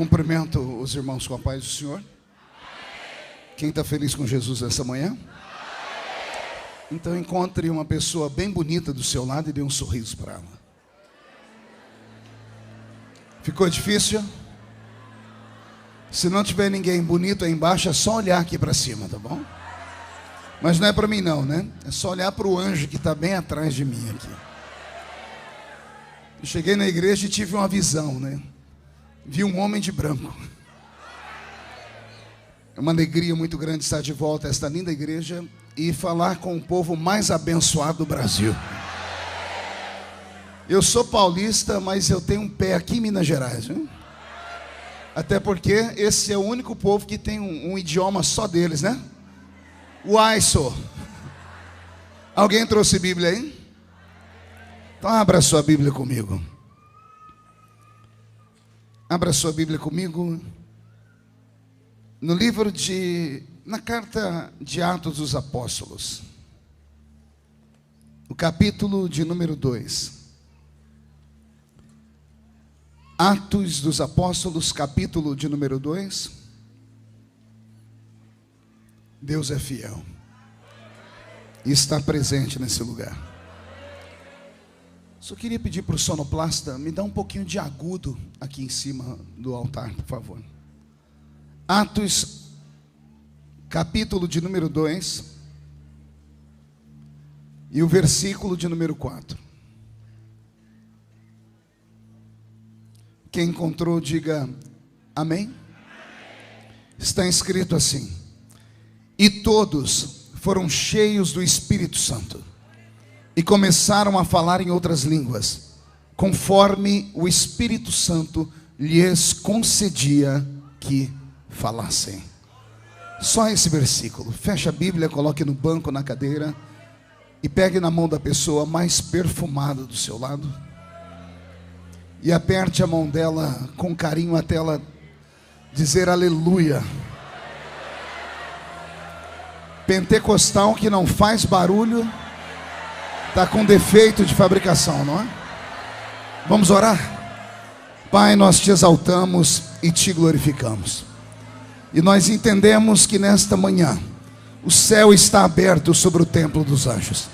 Cumprimento os irmãos com a paz do Senhor. Quem está feliz com Jesus essa manhã? Então encontre uma pessoa bem bonita do seu lado e dê um sorriso para ela. Ficou difícil? Se não tiver ninguém bonito aí embaixo, é só olhar aqui para cima, tá bom? Mas não é para mim não, né? É só olhar para o anjo que está bem atrás de mim aqui. Eu cheguei na igreja e tive uma visão, né? Vi um homem de branco. É uma alegria muito grande estar de volta a esta linda igreja e falar com o povo mais abençoado do Brasil. Eu sou paulista, mas eu tenho um pé aqui em Minas Gerais, viu? Até porque esse é o único povo que tem um idioma só deles, né? O Aiso. Alguém trouxe Bíblia aí? Então abra sua Bíblia comigo. Abra sua Bíblia comigo no livro na carta de Atos dos Apóstolos, o capítulo de número 2. Atos dos Apóstolos, capítulo de número 2. Deus é fiel e está presente nesse lugar. Só queria pedir para o sonoplasta, me dá um pouquinho de agudo aqui em cima do altar, por favor. Atos, capítulo de número 2, e o versículo de número 4. Quem encontrou, diga amém. Está escrito assim: e todos foram cheios do Espírito Santo e começaram a falar em outras línguas, conforme o Espírito Santo lhes concedia que falassem. Só esse versículo. Feche a Bíblia, coloque no banco, na cadeira, e pegue na mão da pessoa mais perfumada do seu lado e aperte a mão dela com carinho até ela dizer aleluia. Pentecostal que não faz barulho está com defeito de fabricação, não é? Vamos orar? Pai, nós te exaltamos e te glorificamos. E nós entendemos que nesta manhã o céu está aberto sobre o templo dos anjos.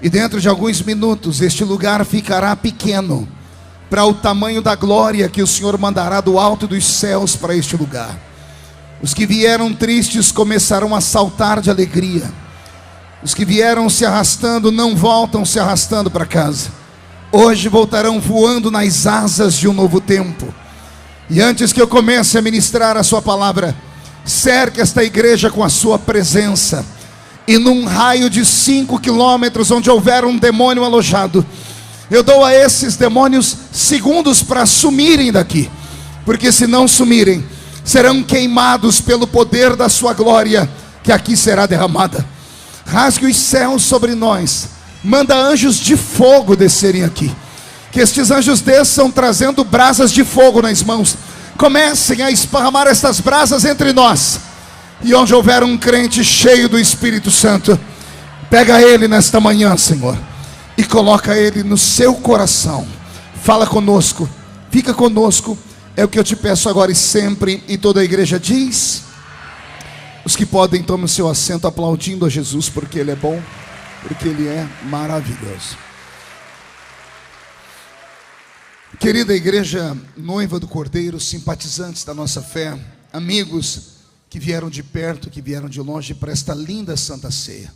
E dentro de alguns minutos este lugar ficará pequeno para o tamanho da glória que o Senhor mandará do alto dos céus para este lugar. Os que vieram tristes começarão a saltar de alegria. Os que vieram se arrastando não voltam se arrastando para casa. Hoje voltarão voando nas asas de um novo tempo. E antes que eu comece a ministrar a sua palavra, cerque esta igreja com a sua presença. E num raio de 5 quilômetros onde houver um demônio alojado, eu dou a esses demônios segundos para sumirem daqui. Porque se não sumirem, serão queimados pelo poder da sua glória que aqui será derramada. Rasgue os céus sobre nós. Manda anjos de fogo descerem aqui. Que estes anjos desçam trazendo brasas de fogo nas mãos. Comecem a esparramar estas brasas entre nós. E onde houver um crente cheio do Espírito Santo, pega ele nesta manhã, Senhor, e coloca ele no seu coração. Fala conosco, fica conosco. É o que eu te peço agora e sempre. E toda a igreja diz: os que podem, tomem o seu assento aplaudindo a Jesus, porque Ele é bom, porque Ele é maravilhoso. Querida igreja, noiva do Cordeiro, simpatizantes da nossa fé, amigos que vieram de perto, que vieram de longe para esta linda Santa Ceia.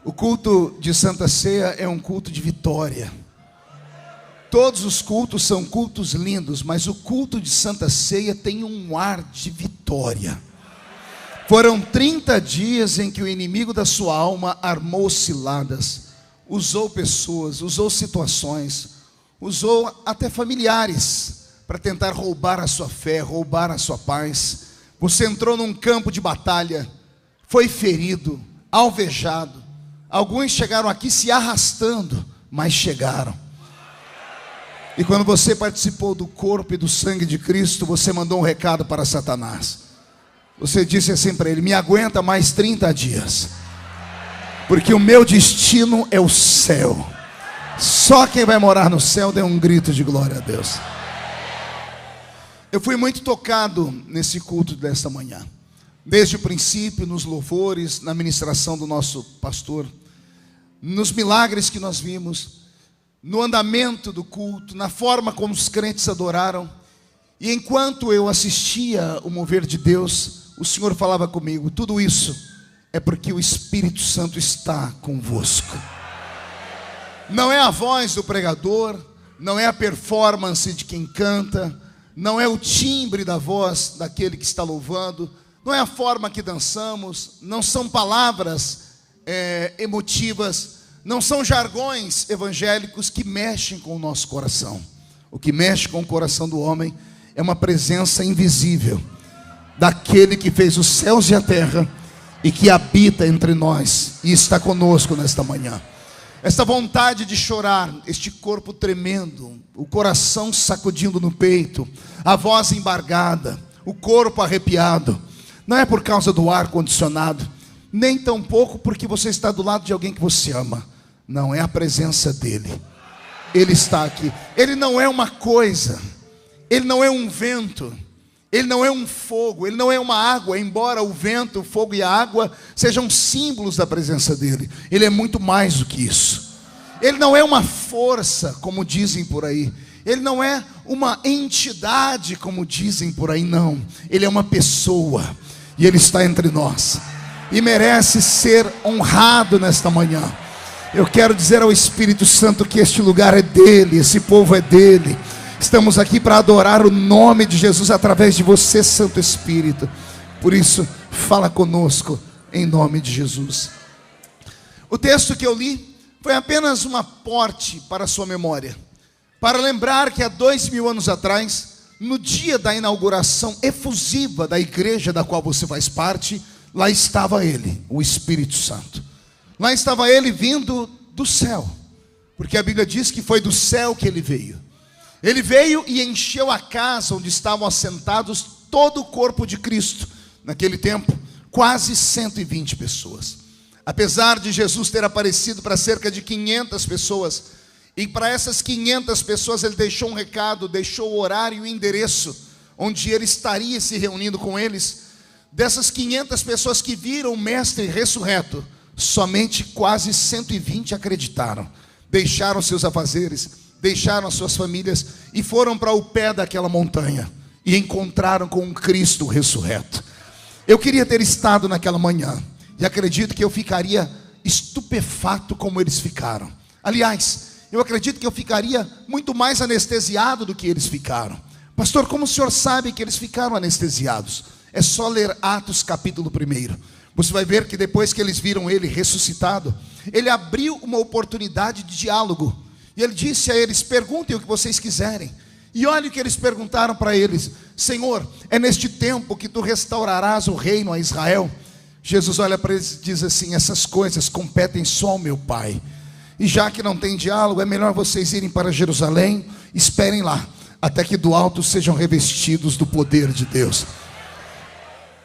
O culto de Santa Ceia é um culto de vitória. Todos os cultos são cultos lindos, mas o culto de Santa Ceia tem um ar de vitória. Foram 30 dias em que o inimigo da sua alma armou ciladas, usou pessoas, usou situações, usou até familiares para tentar roubar a sua fé, roubar a sua paz. Você entrou num campo de batalha, foi ferido, alvejado. Alguns chegaram aqui se arrastando, mas chegaram. E quando você participou do corpo e do sangue de Cristo, você mandou um recado para Satanás. Você disse assim para ele: me aguenta mais 30 dias, porque o meu destino é o céu. Só quem vai morar no céu dê um grito de glória a Deus. Eu fui muito tocado nesse culto desta manhã. Desde o princípio, nos louvores, na ministração do nosso pastor, nos milagres que nós vimos, no andamento do culto, na forma como os crentes adoraram. E enquanto eu assistia o mover de Deus, o Senhor falava comigo: tudo isso é porque o Espírito Santo está convosco. Não é a voz do pregador, não é a performance de quem canta, não é o timbre da voz daquele que está louvando, não é a forma que dançamos, não são palavras emotivas, não são jargões evangélicos que mexem com o nosso coração. O que mexe com o coração do homem é uma presença invisível daquele que fez os céus e a terra e que habita entre nós e está conosco nesta manhã. Esta vontade de chorar, este corpo tremendo, o coração sacudindo no peito, a voz embargada, o corpo arrepiado, não é por causa do ar-condicionado, nem tampouco porque você está do lado de alguém que você ama. Não, é a presença dele. Ele está aqui. Ele não é uma coisa, ele não é um vento, ele não é um fogo, ele não é uma água, embora o vento, o fogo e a água sejam símbolos da presença dele. Ele é muito mais do que isso. Ele não é uma força, como dizem por aí. Ele não é uma entidade, como dizem por aí, não. Ele é uma pessoa, e ele está entre nós, e merece ser honrado nesta manhã. Eu quero dizer ao Espírito Santo que este lugar é dele, esse povo é dele. Estamos aqui para adorar o nome de Jesus através de você, Santo Espírito. Por isso, fala conosco em nome de Jesus. O texto que eu li foi apenas um aporte para a sua memória, para lembrar que há 2000 anos atrás, no dia da inauguração efusiva da igreja da qual você faz parte, lá estava ele, o Espírito Santo. Lá estava ele vindo do céu, porque a Bíblia diz que foi do céu que ele veio. Ele veio e encheu a casa onde estavam assentados todo o corpo de Cristo. Naquele tempo, quase 120 pessoas. Apesar de Jesus ter aparecido para cerca de 500 pessoas, e para essas 500 pessoas ele deixou um recado, deixou o horário e o endereço onde ele estaria se reunindo com eles. Dessas 500 pessoas que viram o Mestre ressurreto, somente quase 120 acreditaram. Deixaram seus afazeres, deixaram as suas famílias e foram para o pé daquela montanha e encontraram com um Cristo ressurreto. Eu queria ter estado naquela manhã e acredito que eu ficaria estupefato como eles ficaram. Aliás, eu acredito que eu ficaria muito mais anestesiado do que eles ficaram. Pastor, como o senhor sabe que eles ficaram anestesiados? É só ler Atos capítulo 1. Você vai ver que depois que eles viram ele ressuscitado, ele abriu uma oportunidade de diálogo. E ele disse a eles: perguntem o que vocês quiserem. E olha o que eles perguntaram para eles: Senhor, é neste tempo que tu restaurarás o reino a Israel? Jesus olha para eles e diz assim: essas coisas competem só ao meu Pai. E já que não tem diálogo, é melhor vocês irem para Jerusalém, esperem lá, até que do alto sejam revestidos do poder de Deus.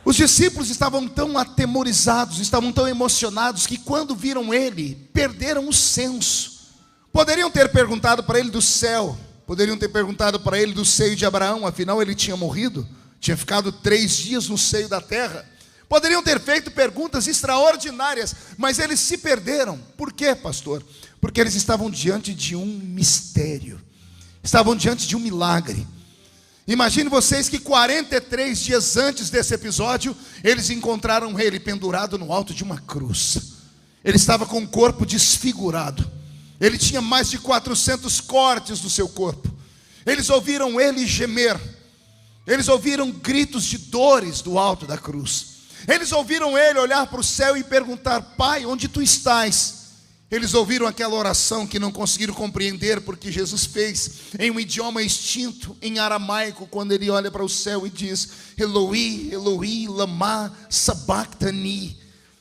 Os discípulos estavam tão atemorizados, estavam tão emocionados, que quando viram ele, perderam o senso. Poderiam ter perguntado para ele do céu, poderiam ter perguntado para ele do seio de Abraão, afinal ele tinha morrido, tinha ficado 3 dias no seio da terra. Poderiam ter feito perguntas extraordinárias, mas eles se perderam. Por quê, pastor? Porque eles estavam diante de um mistério, estavam diante de um milagre. Imagine vocês que 43 dias antes desse episódio, eles encontraram ele pendurado no alto de uma cruz. Ele estava com o corpo desfigurado. Ele tinha mais de 400 cortes no seu corpo. Eles ouviram ele gemer. Eles ouviram gritos de dores do alto da cruz. Eles ouviram ele olhar para o céu e perguntar: Pai, onde tu estás? Eles ouviram aquela oração que não conseguiram compreender, porque Jesus fez em um idioma extinto, em aramaico, quando ele olha para o céu e diz: Eloi, Eloi, lama sabachthani.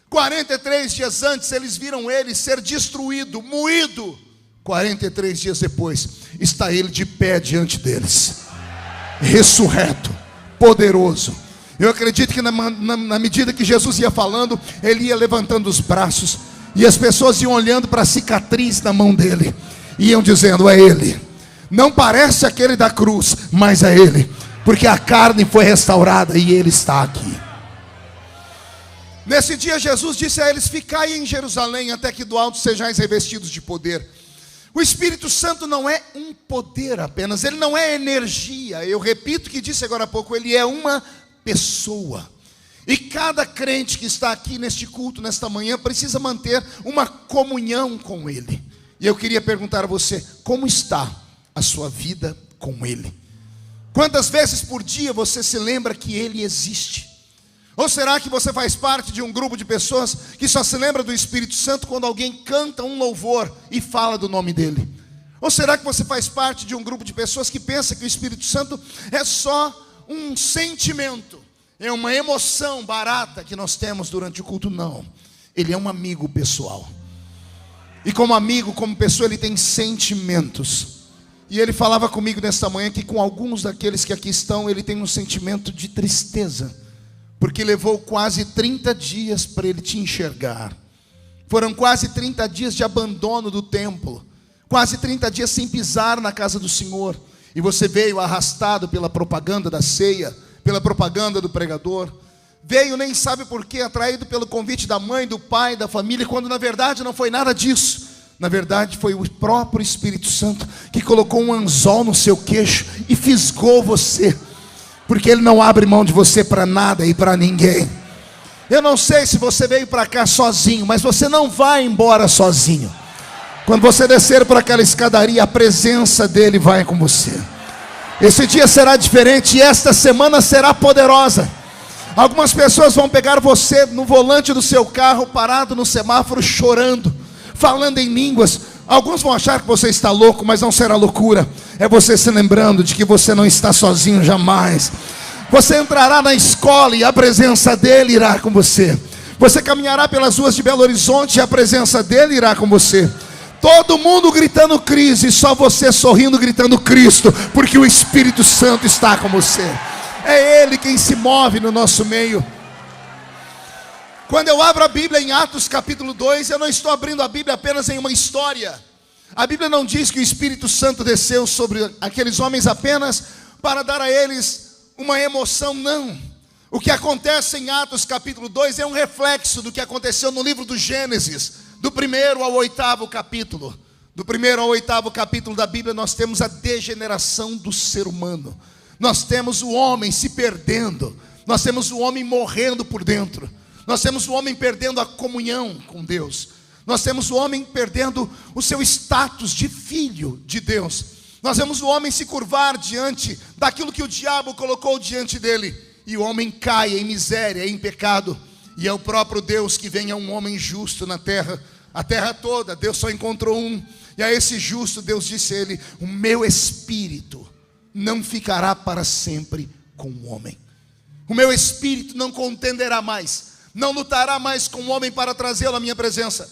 43 dias antes eles viram ele ser destruído, moído. 43 dias depois está ele de pé diante deles, ressurreto, poderoso. Eu acredito que na medida que Jesus ia falando, ele ia levantando os braços, e as pessoas iam olhando para a cicatriz na mão dele, iam dizendo: é ele. Não parece aquele da cruz, mas é ele. porque a carne foi restaurada e Ele está aqui. Nesse dia Jesus disse a eles: ficai em Jerusalém até que do alto sejais revestidos de poder. O Espírito Santo não é um poder apenas, ele não é energia. Eu repito o que disse agora há pouco, ele é uma pessoa. E cada crente que está aqui neste culto, nesta manhã, precisa manter uma comunhão com ele. E eu queria perguntar a você: como está a sua vida com ele? Quantas vezes por dia você se lembra que ele existe? Ou será que você faz parte de um grupo de pessoas que só se lembra do Espírito Santo quando alguém canta um louvor e fala do nome dele? Ou será que você faz parte de um grupo de pessoas que pensa que o Espírito Santo é só um sentimento, é uma emoção barata que nós temos durante o culto? Não, ele é um amigo pessoal. E como amigo, como pessoa, ele tem sentimentos. E ele falava comigo nesta manhã que com alguns daqueles que aqui estão, ele tem um sentimento de tristeza, porque levou quase 30 dias para ele te enxergar. Foram quase 30 dias de abandono do templo, quase 30 dias sem pisar na casa do Senhor. E você veio arrastado pela propaganda da ceia, pela propaganda do pregador. Veio nem sabe por quê, atraído pelo convite da mãe, do pai, da família, quando na verdade não foi nada disso. Na verdade foi o próprio Espírito Santo que colocou um anzol no seu queixo e fisgou você, porque ele não abre mão de você para nada e para ninguém. Eu não sei se você veio para cá sozinho, mas você não vai embora sozinho. Quando você descer por aquela escadaria, a presença dele vai com você. Esse dia será diferente e esta semana será poderosa. Algumas pessoas vão pegar você no volante do seu carro, parado no semáforo, chorando, falando em línguas. Alguns vão achar que você está louco, mas não será loucura. É você se lembrando de que você não está sozinho jamais. Você entrará na escola e a presença dele irá com você. Você caminhará pelas ruas de Belo Horizonte e a presença dele irá com você. Todo mundo gritando crise, só você sorrindo, gritando Cristo, porque o Espírito Santo está com você. É ele quem se move no nosso meio. Quando eu abro a Bíblia em Atos capítulo 2, eu não estou abrindo a Bíblia apenas em uma história. A Bíblia não diz que o Espírito Santo desceu sobre aqueles homens apenas para dar a eles uma emoção, não. O que acontece em Atos capítulo 2 é um reflexo do que aconteceu no livro do Gênesis, do 1º ao 8º capítulo. Do 1º ao 8º capítulo da Bíblia nós temos a degeneração do ser humano. Nós temos o homem se perdendo. Nós temos o homem morrendo por dentro. Nós temos o homem perdendo a comunhão com Deus. Nós temos o homem perdendo o seu status de filho de Deus. Nós vemos o homem se curvar diante daquilo que o diabo colocou diante dele. E o homem cai em miséria, em pecado. E é o próprio Deus que vem a um homem justo na terra. A terra toda, Deus só encontrou um. E a esse justo Deus disse a ele: o meu espírito não ficará para sempre com o homem. O meu espírito não contenderá mais, não lutará mais com o homem para trazê-lo à minha presença.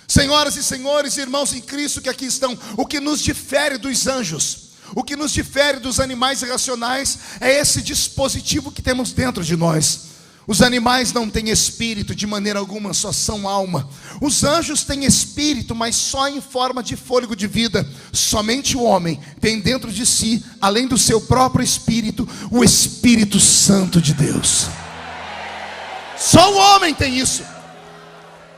Senhoras e senhores, irmãos em Cristo que aqui estão, o que nos difere dos anjos, o que nos difere dos animais irracionais, é esse dispositivo que temos dentro de nós. Os animais não têm espírito de maneira alguma, só são alma. Os anjos têm espírito, mas só em forma de fôlego de vida. Somente o homem tem dentro de si, além do seu próprio espírito, o Espírito Santo de Deus. Só o homem tem isso.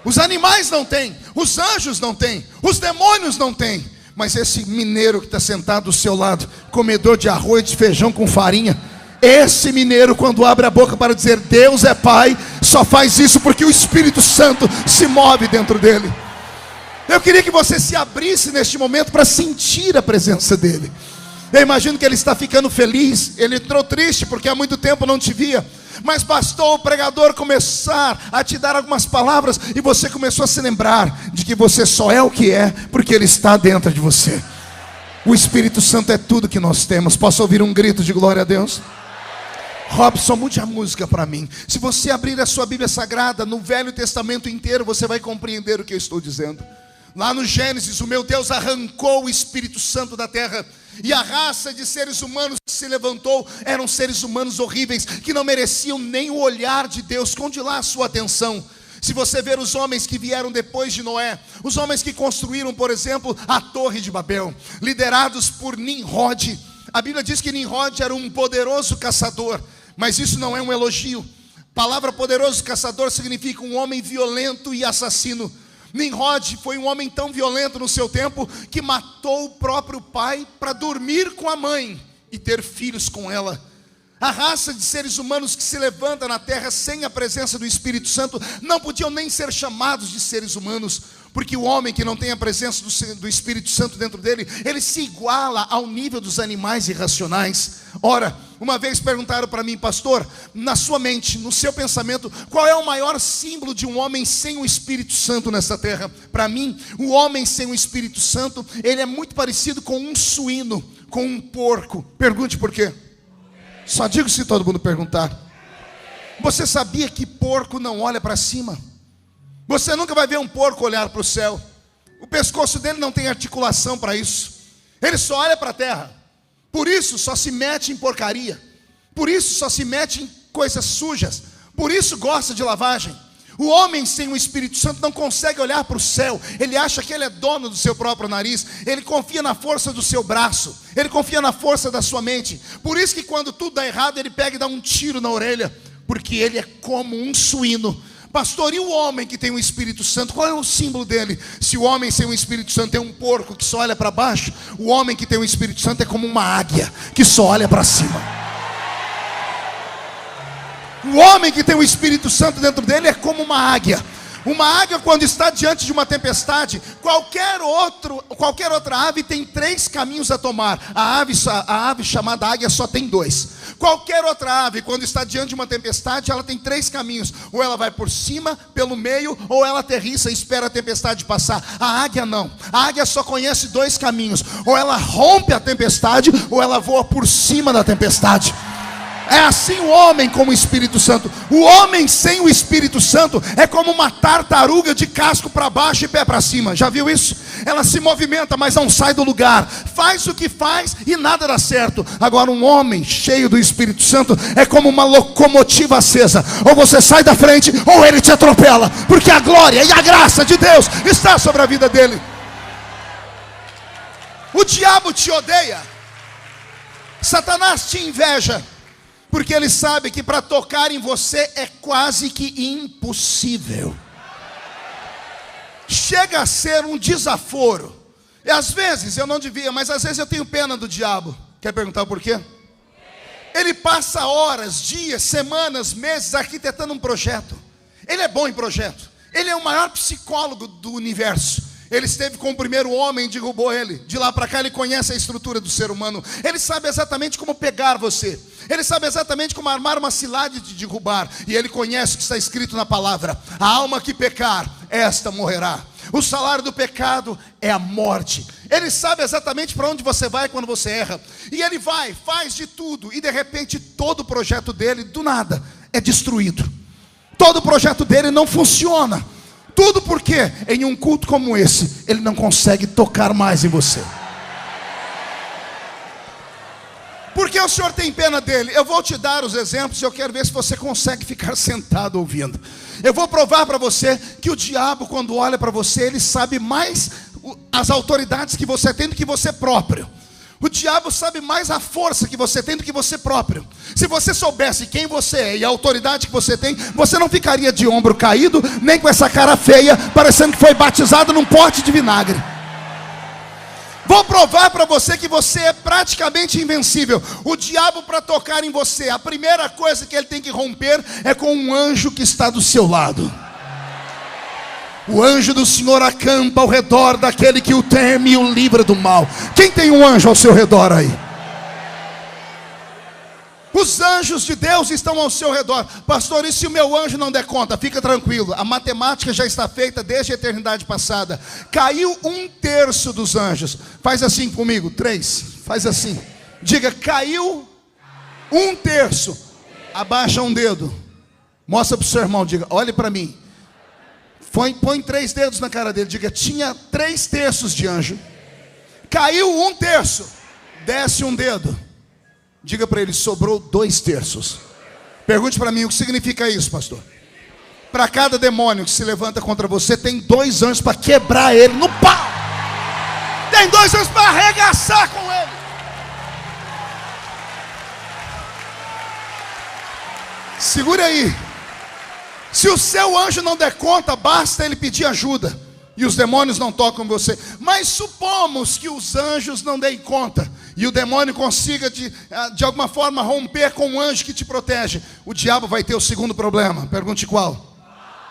Os animais não têm, os anjos não têm, os demônios não têm. Mas esse mineiro que está sentado do seu lado, comedor de arroz, de feijão com farinha, esse mineiro, quando abre a boca para dizer Deus é Pai, só faz isso porque o Espírito Santo se move dentro dele. Eu queria que você se abrisse neste momento para sentir a presença dele. Eu imagino que ele está ficando feliz. Ele entrou triste porque há muito tempo não te via, mas bastou o pregador começar a te dar algumas palavras e você começou a se lembrar de que você só é o que é porque ele está dentro de você. O Espírito Santo é tudo que nós temos. Posso ouvir um grito de glória a Deus? Robson, mude a música para mim. Se você abrir a sua Bíblia Sagrada, no Velho Testamento inteiro, você vai compreender o que eu estou dizendo. Lá no Gênesis, o meu Deus arrancou o Espírito Santo da terra, e a raça de seres humanos que se levantou eram seres humanos horríveis, que não mereciam nem o olhar de Deus. Esconde lá a sua atenção. Se você ver os homens que vieram depois de Noé, os homens que construíram, por exemplo, a Torre de Babel, liderados por Nimrod, A Bíblia diz que Nimrod era um poderoso caçador, mas isso não é um elogio. A palavra poderoso caçador significa um homem violento e assassino. Nimrod foi um homem tão violento no seu tempo que matou o próprio pai para dormir com a mãe e ter filhos com ela. A raça de seres humanos que se levanta na terra sem a presença do Espírito Santo não podiam nem ser chamados de seres humanos, porque o homem que não tem a presença do Espírito Santo dentro dele, ele se iguala ao nível dos animais irracionais. Ora, uma vez perguntaram para mim: pastor, na sua mente, no seu pensamento, qual é o maior símbolo de um homem sem o Espírito Santo nessa terra? Para mim, o homem sem o Espírito Santo, ele é muito parecido com um suíno, com um porco. Pergunte por quê? Só digo se todo mundo perguntar. Você sabia que porco não olha para cima? Você nunca vai ver um porco olhar para o céu. O pescoço dele não tem articulação para isso. Ele só olha para a terra. Por isso só se mete em porcaria. Por isso só se mete em coisas sujas. Por isso gosta de lavagem. O homem sem o Espírito Santo não consegue olhar para o céu. Ele acha que ele é dono do seu próprio nariz. Ele confia na força do seu braço. Ele confia na força da sua mente. Por isso que quando tudo dá errado, ele pega e dá um tiro na orelha. Porque ele é como um suíno. Pastor, e o homem que tem o Espírito Santo, qual é o símbolo dele? Se o homem sem o Espírito Santo é um porco que só olha para baixo, o homem que tem o Espírito Santo é como uma águia que só olha para cima. O homem que tem o Espírito Santo dentro dele é como uma águia. Uma águia, quando está diante de uma tempestade, qualquer outra ave tem 3 caminhos a tomar. A ave chamada águia só tem 2. Qualquer outra ave, quando está diante de uma tempestade, ela tem 3 caminhos. Ou ela vai por cima, pelo meio, ou ela aterrissa e espera a tempestade passar. A águia não. A águia só conhece 2 caminhos. Ou ela rompe a tempestade, ou ela voa por cima da tempestade. É assim o homem com o Espírito Santo. O homem sem o Espírito Santo é como uma tartaruga de casco para baixo e pé para cima. Já viu isso? Ela se movimenta, mas não sai do lugar. Faz o que faz e nada dá certo. Agora um homem cheio do Espírito Santo é como uma locomotiva acesa. Ou você sai da frente, ou ele te atropela. Porque a glória e a graça de Deus está sobre a vida dele. O diabo te odeia. Satanás te inveja. Porque ele sabe que para tocar em você é quase que impossível. Chega a ser um desaforo. E às vezes eu não devia, mas às vezes eu tenho pena do diabo. Quer perguntar por quê? Ele passa horas, dias, semanas, meses arquitetando um projeto. Ele é bom em projeto. Ele é o maior psicólogo do universo. Ele esteve com o primeiro homem e derrubou ele. De lá para cá ele conhece a estrutura do ser humano. Ele sabe exatamente como pegar você. Ele sabe exatamente como armar uma cilada de derrubar. E ele conhece o que está escrito na palavra: a alma que pecar, esta morrerá. O salário do pecado é a morte. Ele sabe exatamente para onde você vai quando você erra. E ele vai, faz de tudo. E de repente todo o projeto dele, do nada, é destruído. Todo o projeto dele não funciona. Tudo porque em um culto como esse, ele não consegue tocar mais em você. Porque o Senhor tem pena dele. Eu vou te dar os exemplos e eu quero ver se você consegue ficar sentado ouvindo. Eu vou provar para você que o diabo, quando olha para você, ele sabe mais as autoridades que você tem do que você próprio. O diabo sabe mais a força que você tem do que você próprio. Se você soubesse quem você é e a autoridade que você tem, você não ficaria de ombro caído, nem com essa cara feia, parecendo que foi batizado num pote de vinagre. Vou provar para você que você é praticamente invencível. O diabo, para tocar em você, a primeira coisa que ele tem que romper é com um anjo que está do seu lado. O anjo do Senhor acampa ao redor daquele que o teme e o livra do mal. Quem tem um anjo ao seu redor aí? Os anjos de Deus estão ao seu redor. Pastor, e se o meu anjo não der conta? Fica tranquilo, a matemática já está feita desde a eternidade passada. Caiu 1/3 dos anjos. Faz assim comigo, 3. Faz assim. Diga, caiu 1/3. Abaixa um dedo. Mostra para o seu irmão, diga, olhe para mim. Põe 3 dedos na cara dele. Diga, tinha 3/3 de anjo. Caiu 1/3. Desce um dedo. Diga para ele, sobrou 2/3. Pergunte para mim, o que significa isso, pastor? Para cada demônio que se levanta contra você, tem 2 anjos para quebrar ele no pau. Tem 2 anjos para arregaçar com ele. Segure aí. Se o seu anjo não der conta, basta ele pedir ajuda. E os demônios não tocam você. Mas supomos que os anjos não deem conta. E o demônio consiga de alguma forma romper com o anjo que te protege. O diabo vai ter o segundo problema. Pergunte qual?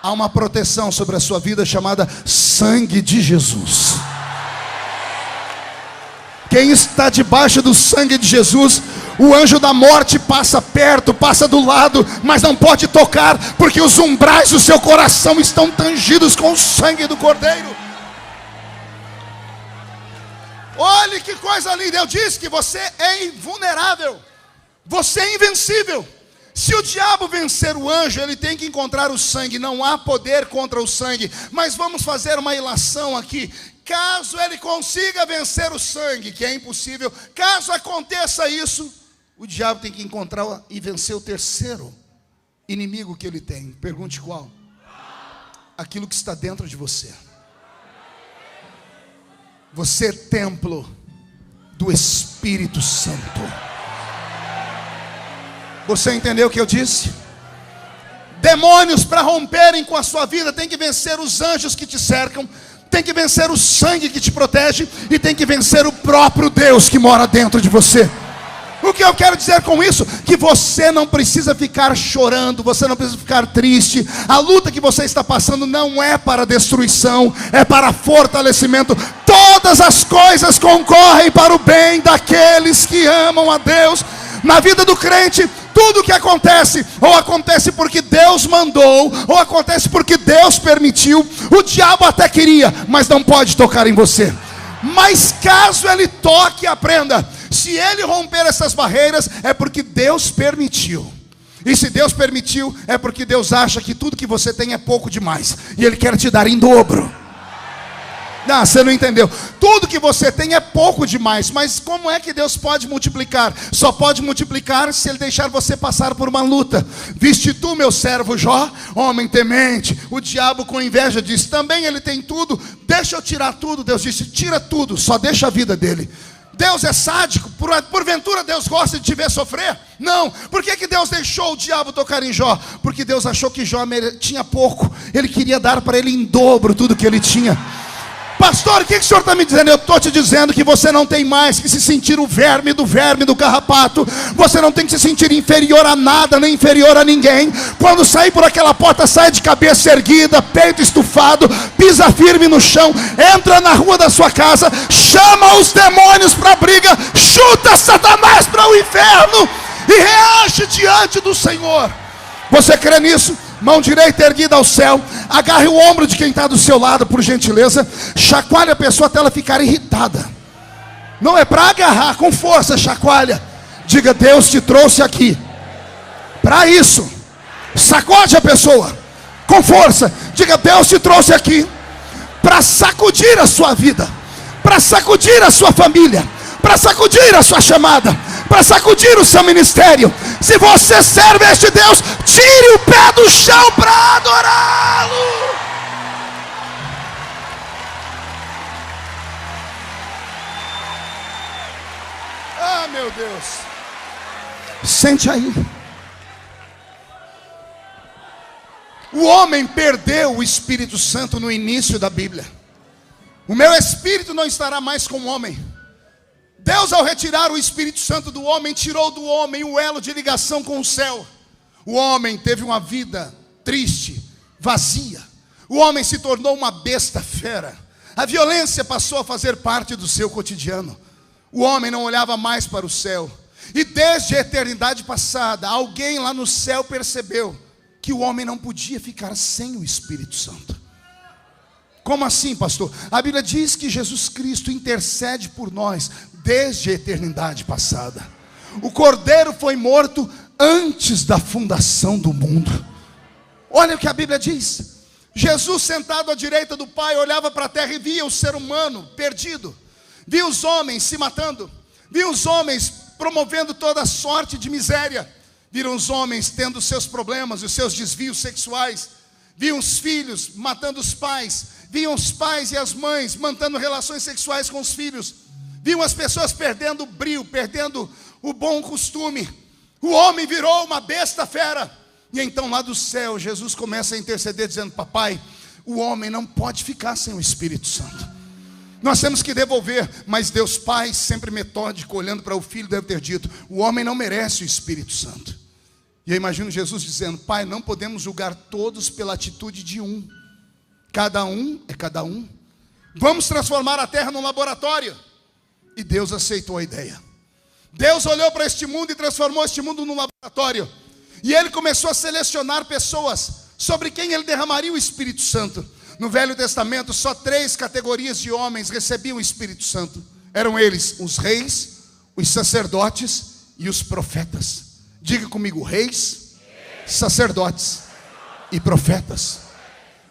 Há uma proteção sobre a sua vida chamada sangue de Jesus. Quem está debaixo do sangue de Jesus, o anjo da morte passa perto, passa do lado, mas não pode tocar, porque os umbrais do seu coração estão tangidos com o sangue do Cordeiro. Olhe que coisa linda. Eu disse que você é invulnerável, você é invencível. Se o diabo vencer o anjo, ele tem que encontrar o sangue. Não há poder contra o sangue. Mas vamos fazer uma ilação aqui. Caso ele consiga vencer o sangue, que é impossível, caso aconteça isso, o diabo tem que encontrar e vencer o terceiro inimigo que ele tem. Pergunte qual? Aquilo que está dentro de você. Você é templo do Espírito Santo. Você entendeu o que eu disse? Demônios, para romperem com a sua vida, tem que vencer os anjos que te cercam, tem que vencer o sangue que te protege, e tem que vencer o próprio Deus que mora dentro de você. O que eu quero dizer com isso? Que você não precisa ficar chorando, você não precisa ficar triste. A luta que você está passando não é para destruição, é para fortalecimento. Todas as coisas concorrem para o bem daqueles que amam a Deus. Na vida do crente, tudo que acontece, ou acontece porque Deus mandou, ou acontece porque Deus permitiu. O diabo até queria, mas não pode tocar em você. Mas caso ele toque, aprenda: se ele romper essas barreiras, é porque Deus permitiu. E se Deus permitiu, é porque Deus acha que tudo que você tem é pouco demais, e Ele quer te dar em dobro. Não, você não entendeu. Tudo que você tem é pouco demais. Mas como é que Deus pode multiplicar? Só pode multiplicar se Ele deixar você passar por uma luta. Viste tu, meu servo Jó, homem temente. O diabo com inveja disse: também ele tem tudo, deixa eu tirar tudo. Deus disse: tira tudo, só deixa a vida dele. Deus é sádico? Porventura Deus gosta de te ver sofrer? Não. Por que Deus deixou o diabo tocar em Jó? Porque Deus achou que Jó tinha pouco. Ele queria dar para ele em dobro tudo que ele tinha. Pastor, o que o senhor está me dizendo? Eu estou te dizendo que você não tem mais que se sentir o verme do carrapato. Você não tem que se sentir inferior a nada, nem inferior a ninguém. Quando sair por aquela porta, sai de cabeça erguida, peito estufado, pisa firme no chão, entra na rua da sua casa, chama os demônios para a briga, chuta Satanás para o inferno e reage diante do Senhor. Você crê nisso? Mão direita erguida ao céu. Agarre o ombro de quem está do seu lado, por gentileza. Chacoalhe a pessoa até ela ficar irritada. Não é para agarrar, com força, chacoalha. Diga: Deus te trouxe aqui para isso. Sacode a pessoa com força. Diga: Deus te trouxe aqui para sacudir a sua vida, para sacudir a sua família, para sacudir a sua chamada, para sacudir o seu ministério. Se você serve a este Deus, tire o pé do chão para adorá-lo. Ah, meu Deus. Sente aí. O homem perdeu o Espírito Santo no início da Bíblia. O meu espírito não estará mais com o homem. Deus, ao retirar o Espírito Santo do homem, tirou do homem o elo de ligação com o céu. O homem teve uma vida triste, vazia. O homem se tornou uma besta fera. A violência passou a fazer parte do seu cotidiano. O homem não olhava mais para o céu. E desde a eternidade passada, alguém lá no céu percebeu que o homem não podia ficar sem o Espírito Santo. Como assim, pastor? A Bíblia diz que Jesus Cristo intercede por nós desde a eternidade passada. O Cordeiro foi morto antes da fundação do mundo. Olha o que a Bíblia diz. Jesus, sentado à direita do Pai, olhava para a terra e via o ser humano perdido. Via os homens se matando. Via os homens promovendo toda sorte de miséria. Viram os homens tendo seus problemas, os seus desvios sexuais. Viam os filhos matando os pais. Viam os pais e as mães mantendo relações sexuais com os filhos. Viam as pessoas perdendo o brio, perdendo o bom costume. O homem virou uma besta fera. E então lá do céu, Jesus começa a interceder dizendo: papai, o homem não pode ficar sem o Espírito Santo. Nós temos que devolver. Mas Deus Pai, sempre metódico, olhando para o Filho, deve ter dito: o homem não merece o Espírito Santo. E eu imagino Jesus dizendo: pai, não podemos julgar todos pela atitude de um. Cada um é cada um. Vamos transformar a terra num laboratório. E Deus aceitou a ideia. Deus olhou para este mundo e transformou este mundo num laboratório. E Ele começou a selecionar pessoas sobre quem Ele derramaria o Espírito Santo. No Velho Testamento, só 3 categorias de homens recebiam o Espírito Santo. Eram eles: os reis, os sacerdotes e os profetas. Diga comigo: reis, sacerdotes e profetas.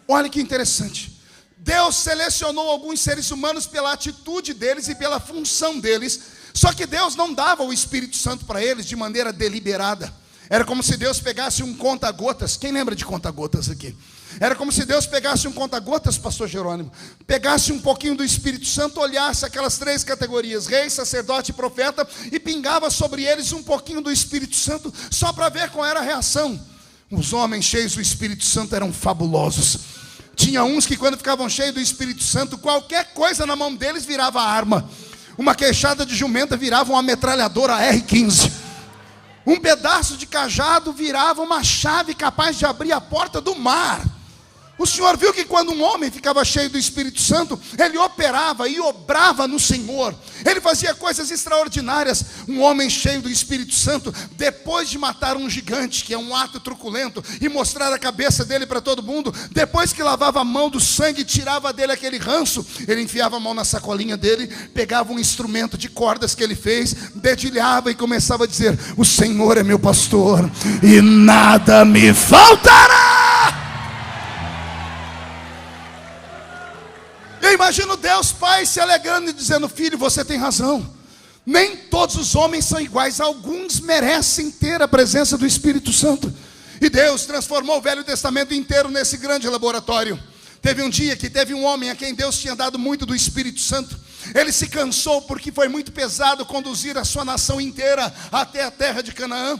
Olha que interessante. Deus selecionou alguns seres humanos pela atitude deles e pela função deles. Só que Deus não dava o Espírito Santo para eles de maneira deliberada. Era como se Deus pegasse um conta-gotas. Quem lembra de conta-gotas aqui? Era como se Deus pegasse um conta-gotas, pastor Jerônimo, pegasse um pouquinho do Espírito Santo, olhasse aquelas 3 categorias, rei, sacerdote e profeta, e pingava sobre eles um pouquinho do Espírito Santo, só para ver qual era a reação. Os homens cheios do Espírito Santo eram fabulosos. Tinha uns que, quando ficavam cheios do Espírito Santo, qualquer coisa na mão deles virava arma. Uma queixada de jumenta virava uma metralhadora R15. Um pedaço de cajado virava uma chave capaz de abrir a porta do mar. O Senhor viu que quando um homem ficava cheio do Espírito Santo, ele operava e obrava no Senhor. Ele fazia coisas extraordinárias. Um homem cheio do Espírito Santo, depois de matar um gigante, que é um ato truculento, e mostrar a cabeça dele para todo mundo, depois que lavava a mão do sangue e tirava dele aquele ranço, ele enfiava a mão na sacolinha dele, pegava um instrumento de cordas que ele fez, dedilhava e começava a dizer: o Senhor é meu pastor e nada me faltará. Eu imagino Deus Pai se alegrando e dizendo: filho, você tem razão. Nem todos os homens são iguais. Alguns merecem ter a presença do Espírito Santo. E Deus transformou o Velho Testamento inteiro nesse grande laboratório. Teve um dia que teve um homem a quem Deus tinha dado muito do Espírito Santo. Ele se cansou porque foi muito pesado conduzir a sua nação inteira até a terra de Canaã.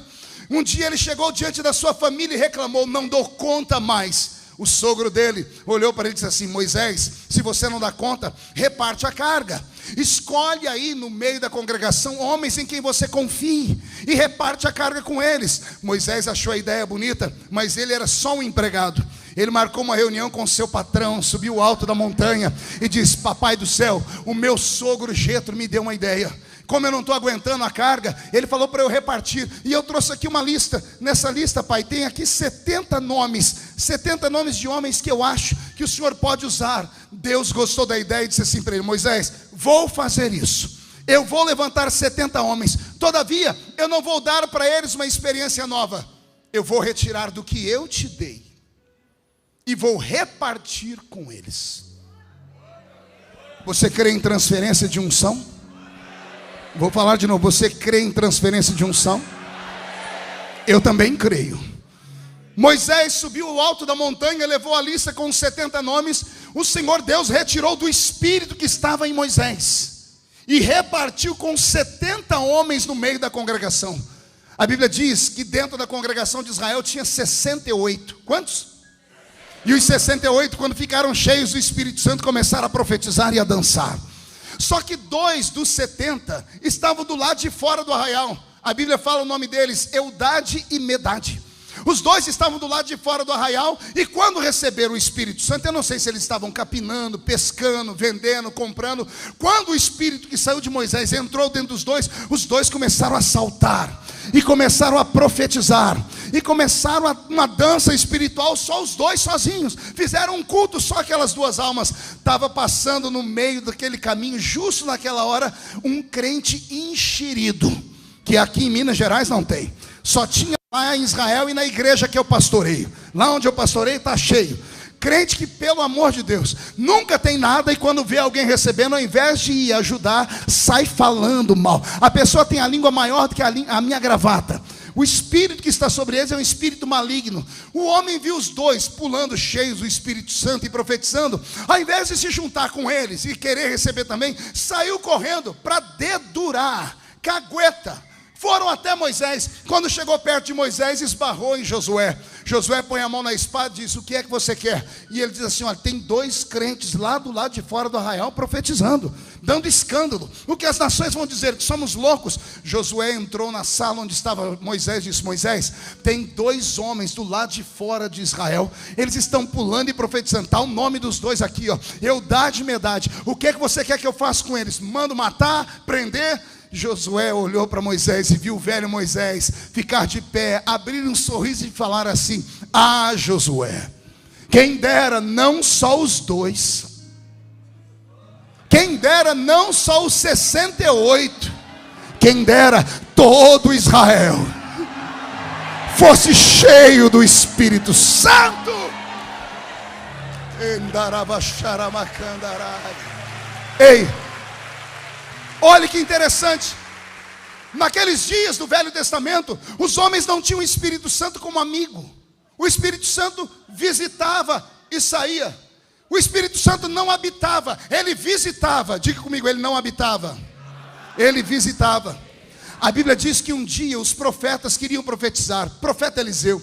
Um dia ele chegou diante da sua família e reclamou: não dou conta mais. O sogro dele olhou para ele e disse assim: Moisés, se você não dá conta, reparte a carga. Escolhe aí no meio da congregação homens em quem você confie e reparte a carga com eles. Moisés achou a ideia bonita, mas ele era só um empregado. Ele marcou uma reunião com seu patrão, subiu o alto da montanha e disse: papai do céu, o meu sogro Jetro me deu uma ideia. Como eu não estou aguentando a carga, ele falou para eu repartir. E eu trouxe aqui uma lista. Nessa lista, pai, tem aqui 70 nomes. 70 nomes de homens que eu acho que o senhor pode usar. Deus gostou da ideia e disse assim para ele: Moisés, vou fazer isso. Eu vou levantar 70 homens. Todavia, eu não vou dar para eles uma experiência nova. Eu vou retirar do que eu te dei e vou repartir com eles. Você crê em transferência de unção? Vou falar de novo. Você crê em transferência de unção? Eu também creio. Moisés subiu ao alto da montanha, levou a lista com os 70 nomes. O Senhor Deus retirou do espírito que estava em Moisés e repartiu com 70 homens no meio da congregação. A Bíblia diz que dentro da congregação de Israel tinha 68. Quantos? E os 68, quando ficaram cheios do Espírito Santo, começaram a profetizar e a dançar. Só que 2 dos 70 estavam do lado de fora do arraial. A Bíblia fala o nome deles: Eudade e Medade. Os 2 estavam do lado de fora do arraial. E quando receberam o Espírito Santo, eu não sei se eles estavam capinando, pescando, vendendo, comprando. Quando o Espírito que saiu de Moisés entrou dentro dos 2, os 2 começaram a saltar e começaram a profetizar e começaram uma dança espiritual, só os 2 sozinhos. Fizeram um culto, só aquelas 2 almas. Estava passando no meio daquele caminho, justo naquela hora, um crente enxerido, que aqui em Minas Gerais não tem. Só tinha lá em Israel e na igreja que eu pastoreio. Lá onde eu pastoreio está cheio. Crente que, pelo amor de Deus, nunca tem nada, e quando vê alguém recebendo, ao invés de ir ajudar, sai falando mal. A pessoa tem a língua maior do que a minha gravata. O espírito que está sobre eles é um espírito maligno. O homem viu os 2 pulando cheios do Espírito Santo e profetizando. Ao invés de se juntar com eles e querer receber também, saiu correndo para dedurar, cagueta. foram até Moisés. Quando chegou perto de Moisés, esbarrou em Josué. Josué põe a mão na espada e diz: o que é que você quer? E ele diz assim: olha, tem 2 crentes lá do lado de fora do arraial profetizando, dando escândalo. O que as nações vão dizer? Que somos loucos. Josué entrou na sala onde estava Moisés e disse: Moisés, tem 2 homens do lado de fora de Israel, eles estão pulando e profetizando. Está o nome dos 2 aqui, ó, Eldade e Medade. O que é que você quer que eu faça com eles? Mando matar, prender? Josué olhou para Moisés e viu o velho Moisés ficar de pé, abrir um sorriso e falar assim: ah, Josué, quem dera não só os 2, quem dera não só os 68, quem dera todo Israel fosse cheio do Espírito Santo. Ei, olhe que interessante. Naqueles dias do Velho Testamento, os homens não tinham o Espírito Santo como amigo. O Espírito Santo visitava e saía. O Espírito Santo não habitava, ele visitava. Diga comigo, ele não habitava, ele visitava. A Bíblia diz que um dia os profetas queriam profetizar. Profeta Eliseu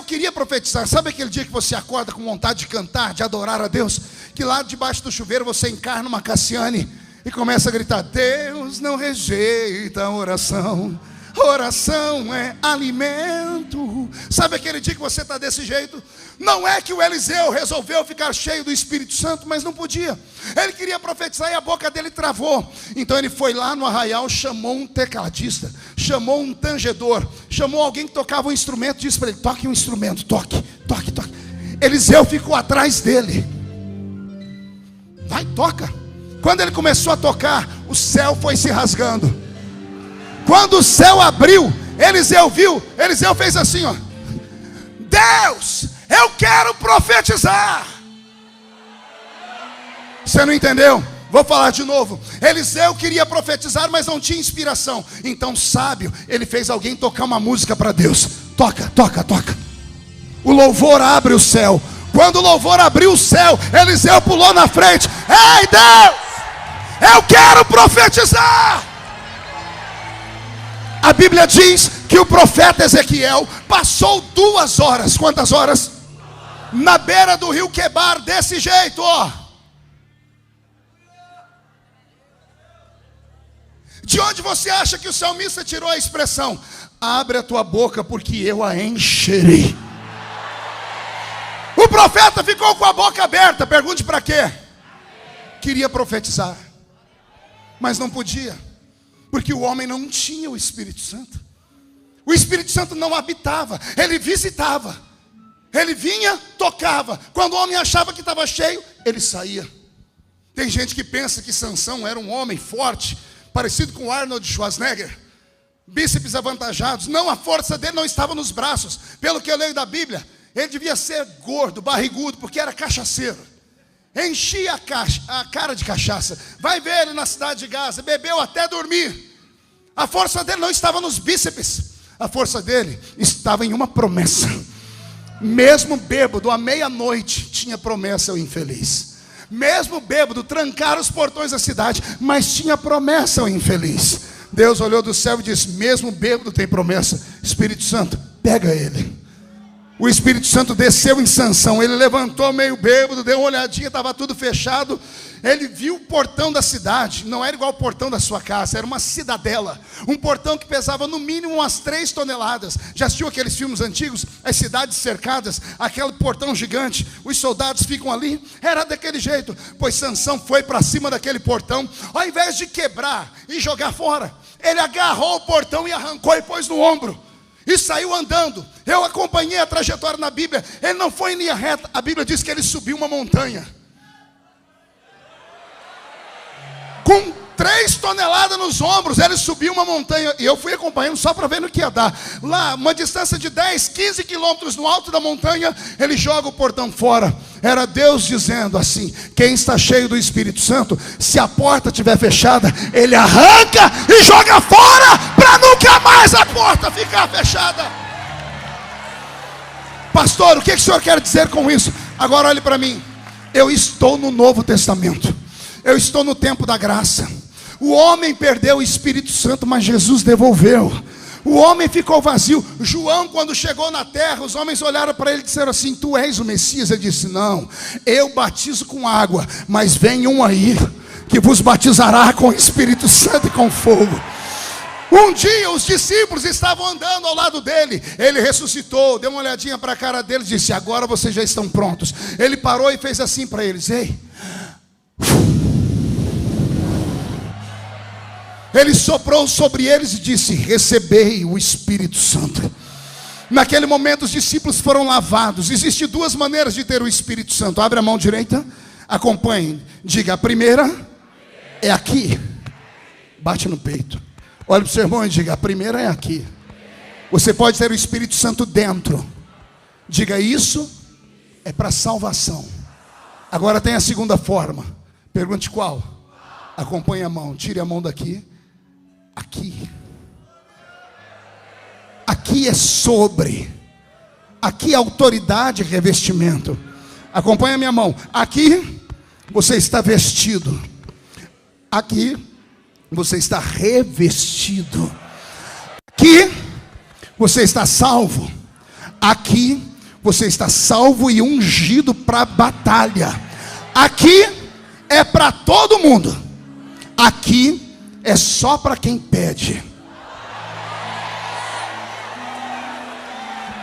queria profetizar. Sabe aquele dia que você acorda com vontade de cantar, de adorar a Deus? Que lá debaixo do chuveiro você encarna uma Cassiane e começa a gritar: Deus não rejeita a oração, oração é alimento. Sabe aquele dia que você está desse jeito? Não é que o Eliseu resolveu ficar cheio do Espírito Santo, mas não podia. Ele queria profetizar e a boca dele travou. Então ele foi lá no arraial, chamou um tecladista, chamou um tangedor, chamou alguém que tocava um instrumento, disse para ele: toque um instrumento, toque. Eliseu ficou atrás dele. Vai, toca. Quando ele começou a tocar, o céu foi se rasgando. Quando o céu abriu, Eliseu viu. Eliseu fez assim, ó: Deus, eu quero profetizar. Você não entendeu? Vou falar de novo. Eliseu queria profetizar, mas não tinha inspiração. Então, sábio, ele fez alguém tocar uma música para Deus. Toca. O louvor abre o céu. Quando o louvor abriu o céu, Eliseu pulou na frente: ei, Deus, eu quero profetizar. A Bíblia diz que o profeta Ezequiel passou 2 horas. Quantas horas? Na beira do rio Quebar, desse jeito, ó. De onde você acha que o salmista tirou a expressão: abre a tua boca porque eu a encherei? O profeta ficou com a boca aberta. Pergunte para quê? Queria profetizar, mas não podia, porque o homem não tinha o Espírito Santo. O Espírito Santo não habitava, ele visitava. Ele vinha, tocava. Quando o homem achava que estava cheio, ele saía. Tem gente que pensa que Sansão era um homem forte, parecido com Arnold Schwarzenegger, bíceps avantajados. Não, a força dele não estava nos braços. Pelo que eu leio da Bíblia, ele devia ser gordo, barrigudo, porque era cachaceiro. Enchia a cara de cachaça. Vai ver ele na cidade de Gaza, bebeu até dormir. A força dele não estava nos bíceps. A força dele estava em uma promessa. Mesmo bêbado, à meia-noite, tinha promessa ao infeliz. Mesmo bêbado, trancaram os portões da cidade, mas tinha promessa ao infeliz. Deus olhou do céu e disse: mesmo bêbado tem promessa. Espírito Santo, pega ele. O Espírito Santo desceu em Sansão. Ele levantou meio bêbado, deu uma olhadinha, estava tudo fechado. Ele viu o portão da cidade. Não era igual o portão da sua casa, era uma cidadela. Um portão que pesava no mínimo umas 3 toneladas. Já assistiu aqueles filmes antigos? As cidades cercadas, aquele portão gigante, os soldados ficam ali. Era daquele jeito. Pois Sansão foi para cima daquele portão. Ao invés de quebrar e jogar fora, ele agarrou o portão e arrancou e pôs no ombro. E saiu andando. Eu acompanhei a trajetória na Bíblia. Ele não foi em linha reta. A Bíblia diz que ele subiu uma montanha com 3 toneladas nos ombros. Ele subiu uma montanha. E eu fui acompanhando só para ver no que ia dar. Lá, uma distância de 10, 15 quilômetros no alto da montanha, ele joga o portão fora. Era Deus dizendo assim: quem está cheio do Espírito Santo, se a porta estiver fechada, ele arranca e joga fora, para nunca mais a porta ficar fechada. Pastor, o que o senhor quer dizer com isso? Agora olhe para mim. Eu estou no Novo Testamento. Eu estou no tempo da graça. O homem perdeu o Espírito Santo, mas Jesus devolveu. O homem ficou vazio. João, quando chegou na terra, os homens olharam para ele e disseram assim: tu és o Messias? Ele disse: não, eu batizo com água, mas vem um aí que vos batizará com o Espírito Santo e com fogo. Um dia os discípulos estavam andando ao lado dele. Ele ressuscitou, deu uma olhadinha para a cara deles e disse: agora vocês já estão prontos. Ele parou e fez assim para eles: ei. Ele soprou sobre eles e disse: recebei o Espírito Santo. Naquele momento os discípulos foram lavados. Existem duas maneiras de ter o Espírito Santo. Abre a mão direita, acompanhe, diga: a primeira é aqui. Bate no peito. Olha para o seu irmão e diga: a primeira é aqui. Você pode ter o Espírito Santo dentro. Diga: isso é para salvação. Agora tem a segunda forma. Pergunte qual. Acompanhe a mão, tire a mão daqui. Aqui. Aqui é sobre. Aqui é autoridade e revestimento. Acompanhe a minha mão. Aqui você está vestido. Aqui você está revestido. Aqui você está salvo. Aqui você está salvo e ungido para a batalha. Aqui é para todo mundo. Aqui é só para quem pede.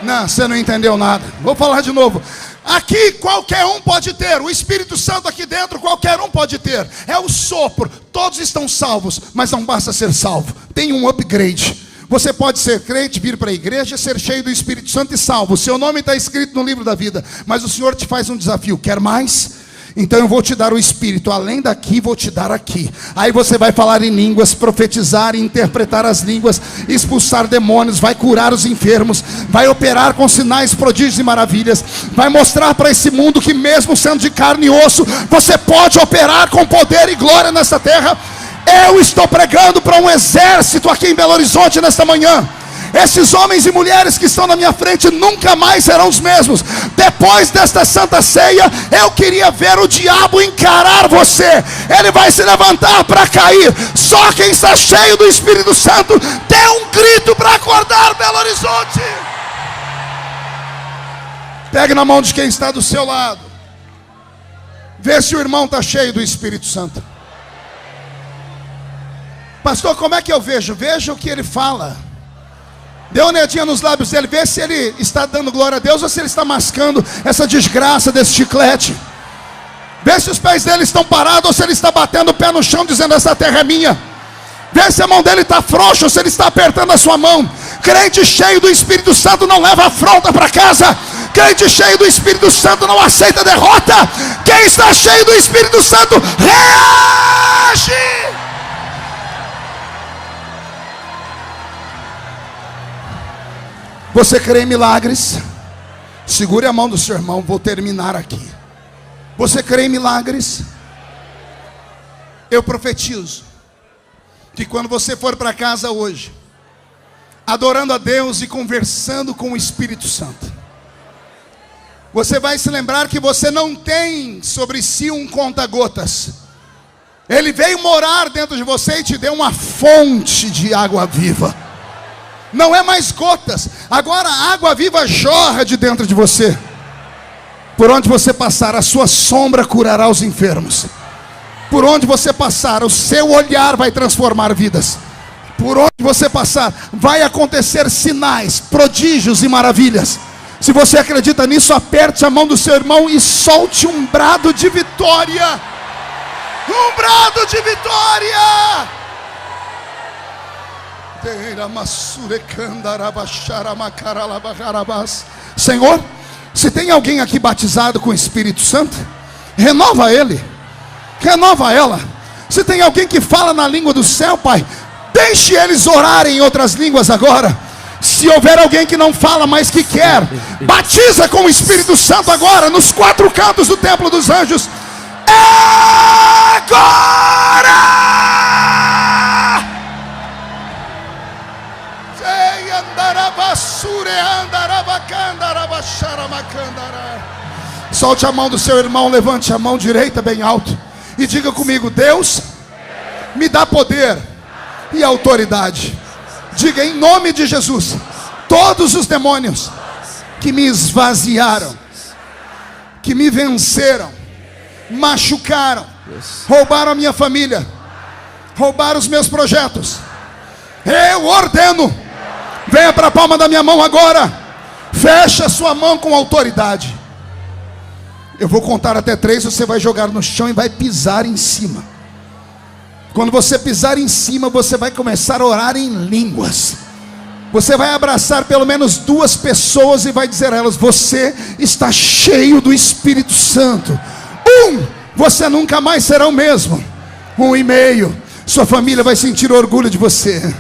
Não, você não entendeu nada. Vou falar de novo. Aqui qualquer um pode ter. O Espírito Santo aqui dentro qualquer um pode ter. É o sopro. Todos estão salvos, mas não basta ser salvo. Tem um upgrade. Você pode ser crente, vir para a igreja, ser cheio do Espírito Santo e salvo. Seu nome está escrito no livro da vida. Mas o Senhor te faz um desafio. Quer mais? Então eu vou te dar o Espírito, além daqui vou te dar aqui. Aí você vai falar em línguas, profetizar, interpretar as línguas, expulsar demônios, vai curar os enfermos, vai operar com sinais, prodígios e maravilhas, vai mostrar para esse mundo que mesmo sendo de carne e osso, você pode operar com poder e glória nessa terra. Eu estou pregando para um exército aqui em Belo Horizonte nesta manhã. Esses homens e mulheres que estão na minha frente nunca mais serão os mesmos. Depois desta santa ceia, eu queria ver o diabo encarar você. Ele vai se levantar para cair. Só quem está cheio do Espírito Santo, dê um grito para acordar Belo Horizonte. Pegue na mão de quem está do seu lado. Vê se o irmão está cheio do Espírito Santo. Pastor, como é que eu vejo? Veja o que ele fala. Dê uma olhadinha nos lábios dele, vê se ele está dando glória a Deus ou se ele está mascando essa desgraça desse chiclete. Vê se os pés dele estão parados ou se ele está batendo o pé no chão dizendo: essa terra é minha. Vê se a mão dele está frouxa ou se ele está apertando a sua mão. Crente cheio do Espírito Santo não leva afronta para casa. Crente cheio do Espírito Santo não aceita derrota. Quem está cheio do Espírito Santo reage. Você crê em milagres? Segure a mão do seu irmão, vou terminar aqui. Você crê em milagres? Eu profetizo que quando você for para casa hoje, adorando a Deus e conversando com o Espírito Santo, você vai se lembrar que você não tem sobre si um conta-gotas. Ele veio morar dentro de você e te deu uma fonte de água viva. Não é mais gotas. Agora a água viva jorra de dentro de você. Por onde você passar, a sua sombra curará os enfermos. Por onde você passar, o seu olhar vai transformar vidas. Por onde você passar, vai acontecer sinais, prodígios e maravilhas. Se você acredita nisso, aperte a mão do seu irmão e solte um brado de vitória. Um brado de vitória. Senhor, se tem alguém aqui batizado com o Espírito Santo, renova ele, renova ela. Se tem alguém que fala na língua do céu, Pai, deixe eles orarem em outras línguas agora. Se houver alguém que não fala, mas que quer, batiza com o Espírito Santo agora, nos quatro cantos do templo dos anjos. Agora! Solte a mão do seu irmão, levante a mão direita bem alto e diga comigo: Deus, me dá poder e autoridade. Diga em nome de Jesus: todos os demônios que me esvaziaram, que me venceram, machucaram, roubaram a minha família, roubaram os meus projetos, eu ordeno, venha para a palma da minha mão agora, fecha sua mão com autoridade. Eu vou contar até 3, você vai jogar no chão e vai pisar em cima. Quando você pisar em cima, você vai começar a orar em línguas. Você vai abraçar pelo menos 2 pessoas e vai dizer a elas: você está cheio do Espírito Santo. 1, você nunca mais será o mesmo. 1,5, sua família vai sentir orgulho de você.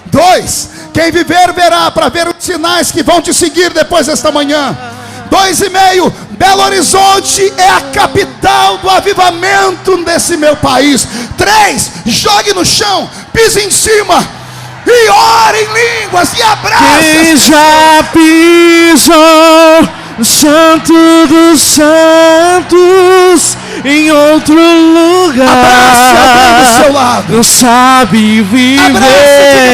2, quem viver verá, para ver os sinais que vão te seguir depois desta manhã. 2,5, Belo Horizonte é a capital do avivamento desse meu país. 3, jogue no chão, pise em cima e ore em línguas e abraça. Quem já pisou no Santo dos Santos em outro lugar, abrace alguém do seu lado, não sabe viver. Abrace,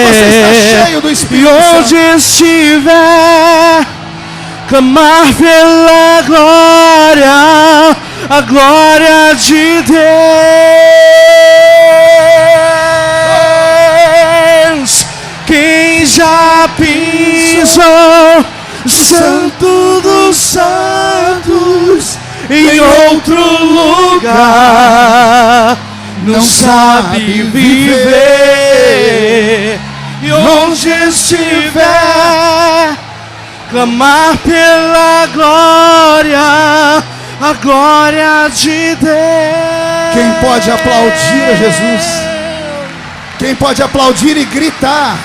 você está cheio do Espírito e onde Santo. estiver, clamar pela glória, a glória de Deus. Quem já pisou Santo dos Santos em outro lugar, não sabe viver. E onde estiver, clamar pela glória, a glória de Deus. Quem pode aplaudir a Jesus? Quem pode aplaudir e gritar?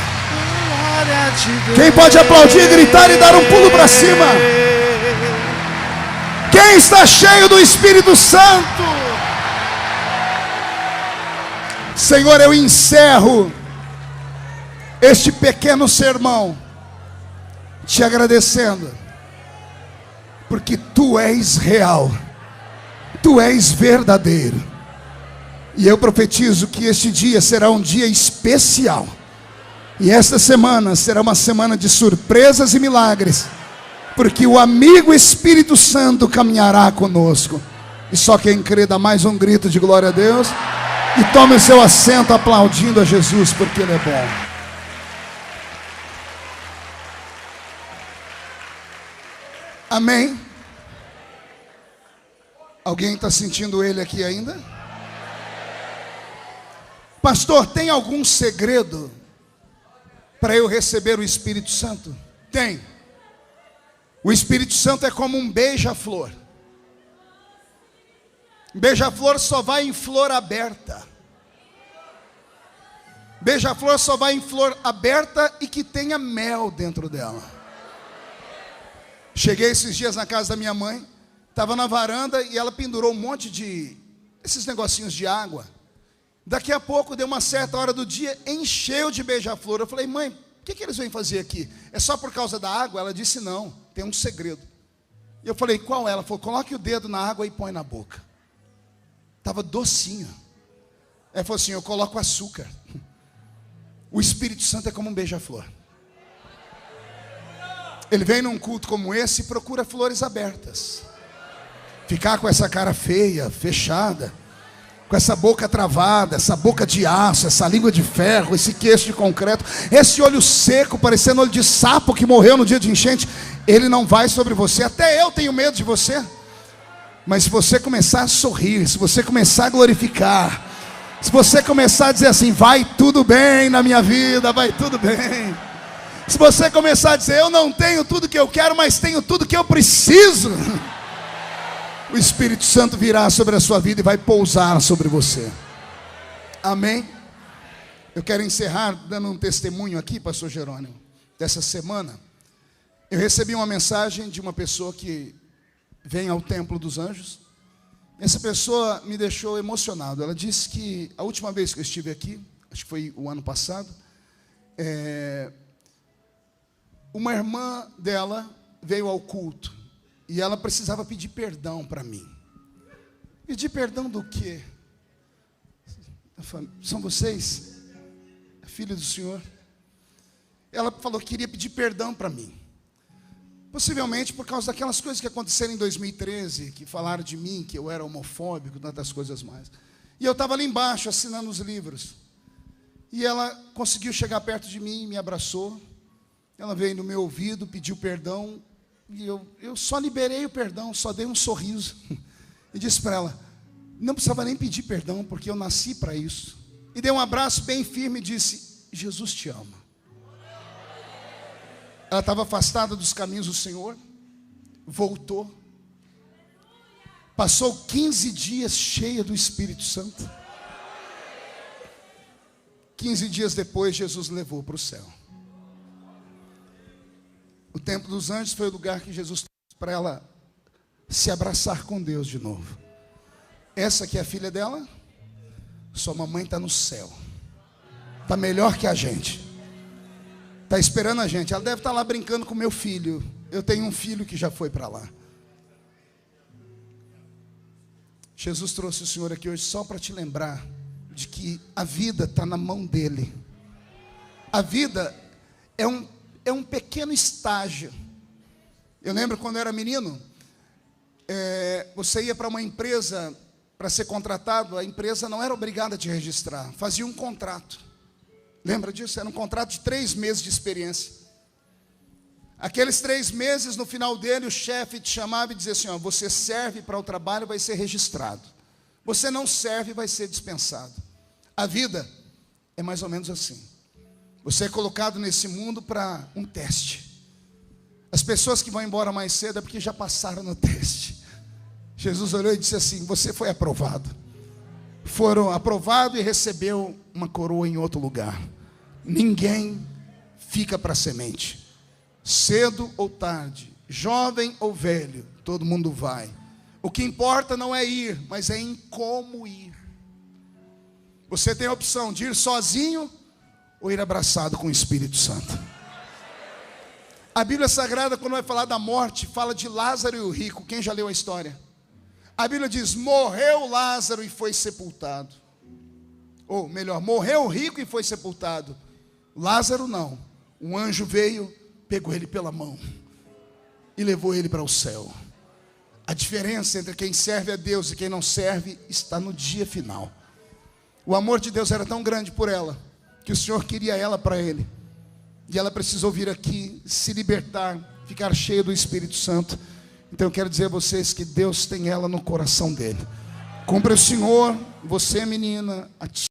Quem pode aplaudir e gritar e dar um pulo para cima? Quem está cheio do Espírito Santo? Senhor, eu encerro este pequeno sermão te agradecendo, porque Tu és real, Tu és verdadeiro. E eu profetizo que este dia será um dia especial. E esta semana será uma semana de surpresas e milagres, porque o amigo Espírito Santo caminhará conosco. E só quem crê dá mais um grito de glória a Deus. E tome o seu assento aplaudindo a Jesus, porque Ele é bom. Amém? Alguém está sentindo Ele aqui ainda? Pastor, tem algum segredo para eu receber o Espírito Santo? Tem. O Espírito Santo é como um beija-flor. Beija-flor só vai em flor aberta. Beija-flor só vai em flor aberta e que tenha mel dentro dela. Cheguei esses dias na casa da minha mãe, estava na varanda e ela pendurou um monte de esses negocinhos de água. Daqui a pouco, deu uma certa hora do dia, encheu de beija-flor. Eu falei: mãe, o que eles vêm fazer aqui? É só por causa da água? Ela disse: não, tem um segredo. E eu falei: qual é? Ela falou: coloque o dedo na água e põe na boca. Estava docinho. Ela falou assim: eu coloco açúcar. O Espírito Santo é como um beija-flor. Ele vem num culto como esse e procura flores abertas. Ficar com essa cara feia, fechada, com essa boca travada, essa boca de aço, essa língua de ferro, esse queixo de concreto, esse olho seco, parecendo olho de sapo que morreu no dia de enchente, ele não vai sobre você. Até eu tenho medo de você. Mas se você começar a sorrir, se você começar a glorificar, se você começar a dizer assim: vai tudo bem na minha vida, vai tudo bem. Se você começar a dizer: eu não tenho tudo que eu quero, mas tenho tudo que eu preciso, o Espírito Santo virá sobre a sua vida e vai pousar sobre você. Amém? Eu quero encerrar dando um testemunho aqui, pastor Jerônimo. Dessa semana, eu recebi uma mensagem de uma pessoa que vem ao Templo dos Anjos. Essa pessoa me deixou emocionado. Ela disse que a última vez que eu estive aqui, acho que foi o ano passado, uma irmã dela veio ao culto e ela precisava pedir perdão para mim. Pedir perdão do quê? São vocês? A filha do Senhor? Ela falou que queria pedir perdão para mim. Possivelmente por causa daquelas coisas que aconteceram em 2013, que falaram de mim, que eu era homofóbico, tantas coisas mais. E eu estava ali embaixo, assinando os livros. E ela conseguiu chegar perto de mim, me abraçou. Ela veio no meu ouvido, pediu perdão. E eu só liberei o perdão, só dei um sorriso. E disse para ela, não precisava nem pedir perdão, porque eu nasci para isso. E dei um abraço bem firme e disse, Jesus te ama. Ela estava afastada dos caminhos do Senhor, voltou, passou 15 dias cheia do Espírito Santo. 15 dias depois, Jesus levou para o céu. O Templo dos Anjos foi o lugar que Jesus trouxe para ela se abraçar com Deus de novo. Essa que é a filha dela, sua mamãe está no céu, está melhor que a gente. Está esperando a gente. Ela deve estar lá brincando com meu filho. Eu tenho um filho que já foi para lá. Jesus trouxe o Senhor aqui hoje só para te lembrar de que a vida está na mão dele. A vida é um pequeno estágio. Eu lembro quando eu era menino, você ia para uma empresa para ser contratado, a empresa não era obrigada a te registrar, fazia um contrato. Lembra disso? Era um contrato de 3 meses de experiência. Aqueles 3 meses, no final dele, o chefe te chamava e dizia assim, ó, você serve para o trabalho, vai ser registrado. Você não serve, vai ser dispensado. A vida é mais ou menos assim. Você é colocado nesse mundo para um teste. As pessoas que vão embora mais cedo é porque já passaram no teste. Jesus olhou e disse assim, você foi aprovado. Foram aprovado e recebeu uma coroa em outro lugar. Ninguém fica para semente. Cedo ou tarde, jovem ou velho, todo mundo vai. O que importa não é ir, mas é em como ir. Você tem a opção de ir sozinho ou ir abraçado com o Espírito Santo. A Bíblia Sagrada, quando vai falar da morte, fala de Lázaro e o rico. Quem já leu a história? A Bíblia diz, morreu Lázaro e foi sepultado. Ou melhor, morreu o rico e foi sepultado. Lázaro não. Um anjo veio, pegou ele pela mão e levou ele para o céu. A diferença entre quem serve a Deus e quem não serve está no dia final. O amor de Deus era tão grande por ela, que o Senhor queria ela para ele. E ela precisou vir aqui, se libertar, ficar cheia do Espírito Santo. Então eu quero dizer a vocês que Deus tem ela no coração dele. Cumpre o Senhor, você menina, a ti.